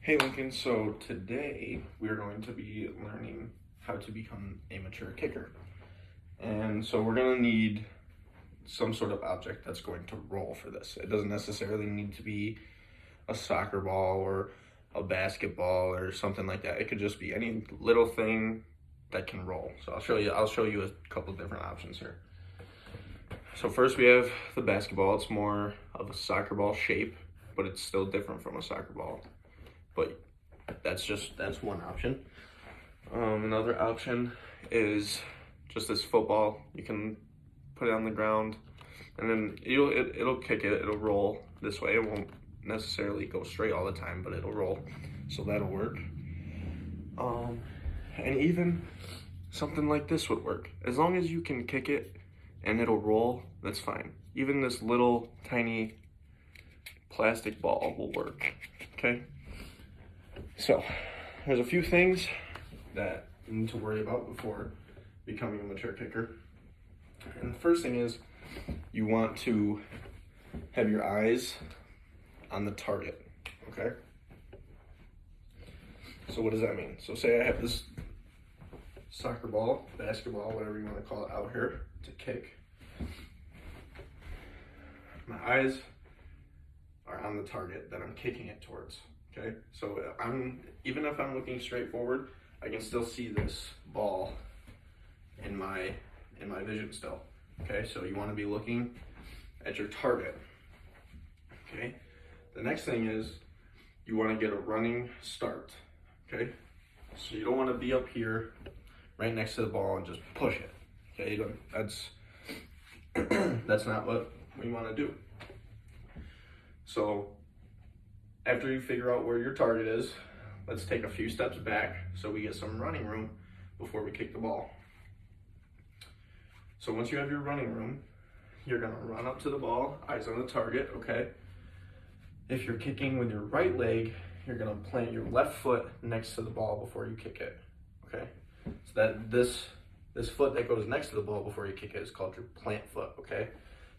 Hey Lincoln, so today we are going to be learning how to become a mature kicker. And so we're going to need some sort of object that's going to roll for this. It doesn't necessarily need to be a soccer ball or a basketball or something like that. It could just be any little thing that can roll. So I'll show you a couple different options here. So first we have the basketball. It's more of a soccer ball shape, but it's still different from a soccer ball. But that's one option. Another option is just this football. You can put it on the ground, and then it'll kick it. It'll roll this way. It won't necessarily go straight all the time, but it'll roll. So that'll work. And even something like this would work. As long as you can kick it and it'll roll, that's fine. Even this little tiny plastic ball will work. Okay. So, there's a few things that you need to worry about before becoming a mature kicker. And the first thing is you want to have your eyes on the target, okay? So what does that mean? So say I have this soccer ball, basketball, whatever you want to call it out here to kick. My eyes are on the target that I'm kicking it towards. Okay, so even if I'm looking straight forward, I can still see this ball in my vision still. Okay, so you want to be looking at your target. Okay, the next thing is you want to get a running start. Okay, so you don't want to be up here right next to the ball and just push it. Okay, that's not what we want to do. So after you figure out where your target is, let's take a few steps back so we get some running room before we kick the ball. So once you have your running room, you're gonna run up to the ball, eyes on the target, okay? If you're kicking with your right leg, you're gonna plant your left foot next to the ball before you kick it, okay? So that this foot that goes next to the ball before you kick it is called your plant foot, okay?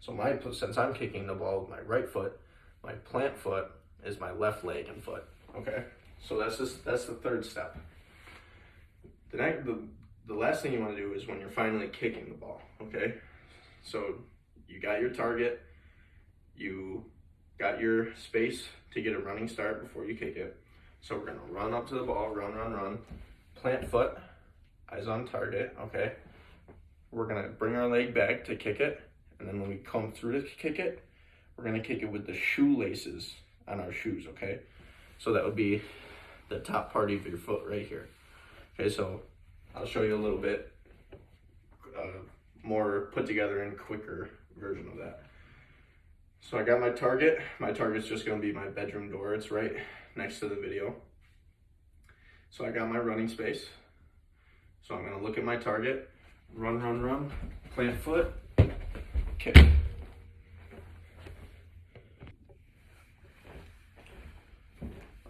So since I'm kicking the ball with my right foot, my plant foot is my left leg and foot. Okay, so that's the third step. The last thing you want to do is when you're finally kicking the ball. Okay, so you got your target, you got your space to get a running start before you kick it. So we're gonna run up to the ball, run, plant foot, eyes on target. Okay, we're gonna bring our leg back to kick it, and then when we come through to kick it, we're gonna kick it with the shoelaces on our shoes, okay? So that would be the top part of your foot right here. Okay, so I'll show you a little bit more put together and quicker version of that. So I got my target. My target's just gonna be my bedroom door. It's right next to the video. So I got my running space. So I'm gonna look at my target, run, plant foot, kick.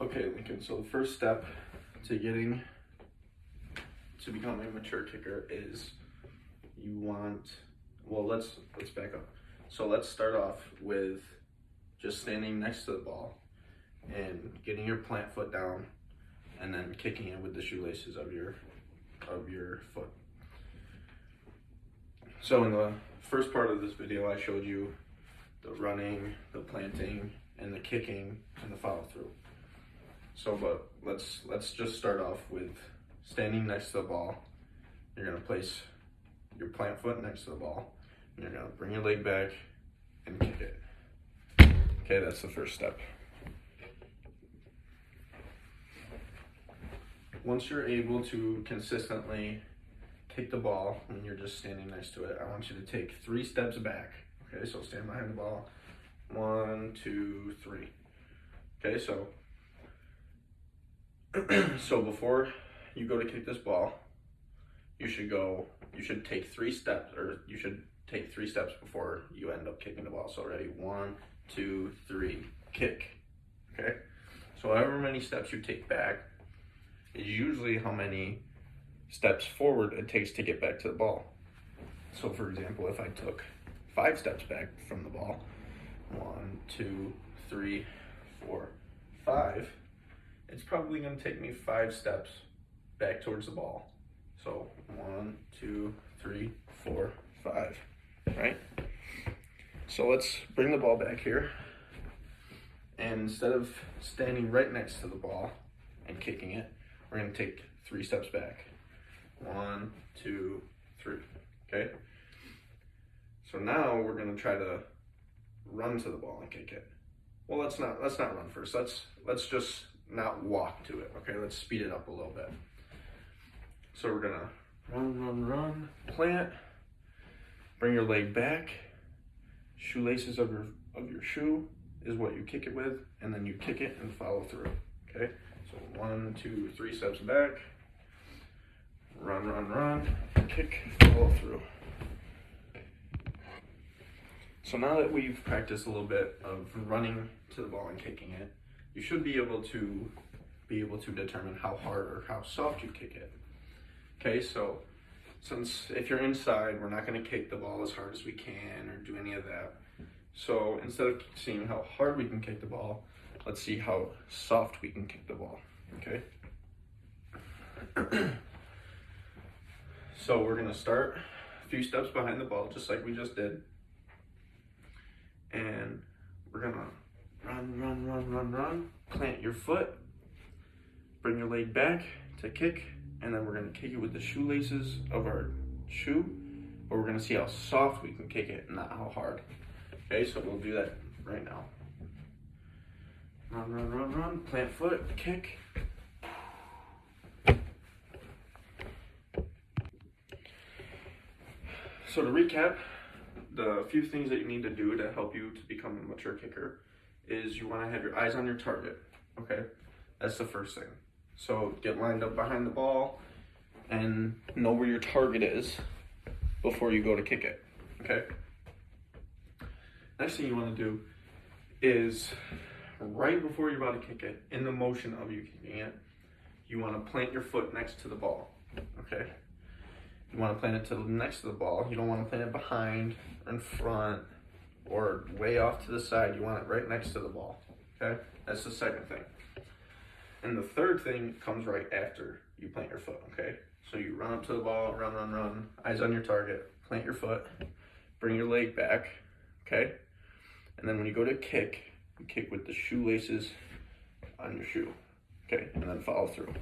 Okay, Lincoln, so the first step to becoming a mature kicker is let's back up. So let's start off with just standing next to the ball and getting your plant foot down and then kicking it with the shoelaces of your foot. So in the first part of this video, I showed you the running, the planting, and the kicking, and the follow through. So, but let's just start off with standing next to the ball. You're gonna place your plant foot next to the ball, and you're gonna bring your leg back and kick it. Okay, that's the first step. Once you're able to consistently kick the ball when you're just standing next to it, I want you to take 3 steps back. Okay, so stand behind the ball. 1, 2, 3. Okay, so before you go to kick this ball, you should take 3 steps, or you should take 3 steps before you end up kicking the ball. So ready, 1, 2, 3, kick. Okay, so however many steps you take back is usually how many steps forward it takes to get back to the ball. So for example, if I took 5 steps back from the ball, 1, 2, 3, 4, 5, it's probably going to take me 5 steps back towards the ball. So 1, 2, 3, 4, 5, right? So let's bring the ball back here. And instead of standing right next to the ball and kicking it, we're going to take 3 steps back. 1, 2, 3, okay? So now we're going to try to run to the ball and kick it. Well, let's not run first. Let's just not walk to it, okay? Let's speed it up a little bit. So we're gonna run, plant, bring your leg back, shoelaces of your shoe is what you kick it with, and then you kick it and follow through, okay? So 1, 2, 3 steps back, run, kick, follow through. So now that we've practiced a little bit of running to the ball and kicking it, you should be able to determine how hard or how soft you kick it. Okay, so since if you're inside, we're not going to kick the ball as hard as we can or do any of that. So instead of seeing how hard we can kick the ball, let's see how soft we can kick the ball, okay? So we're going to start a few steps behind the ball, just like we just did. And we're going to run, plant your foot, bring your leg back to kick, and then we're going to kick it with the shoelaces of our shoe, but we're going to see how soft we can kick it, not how hard. Okay, so we'll do that right now. Run, plant foot, kick. So to recap, the few things that you need to do to help you to become a mature kicker is you want to have your eyes on your target, okay? That's the first thing. So get lined up behind the ball and know where your target is before you go to kick it, okay? Next thing you want to do is right before you're about to kick it, in the motion of you kicking it, you want to plant your foot next to the ball, okay? You want to plant it next to the ball. You don't want to plant it behind or in front or way off to the side. You want it right next to the ball, okay? That's the second thing. And the third thing comes right after you plant your foot, okay? So you run up to the ball, run, eyes on your target, plant your foot, bring your leg back, okay? And then when you go to kick, you kick with the shoelaces on your shoe, okay? And then follow through.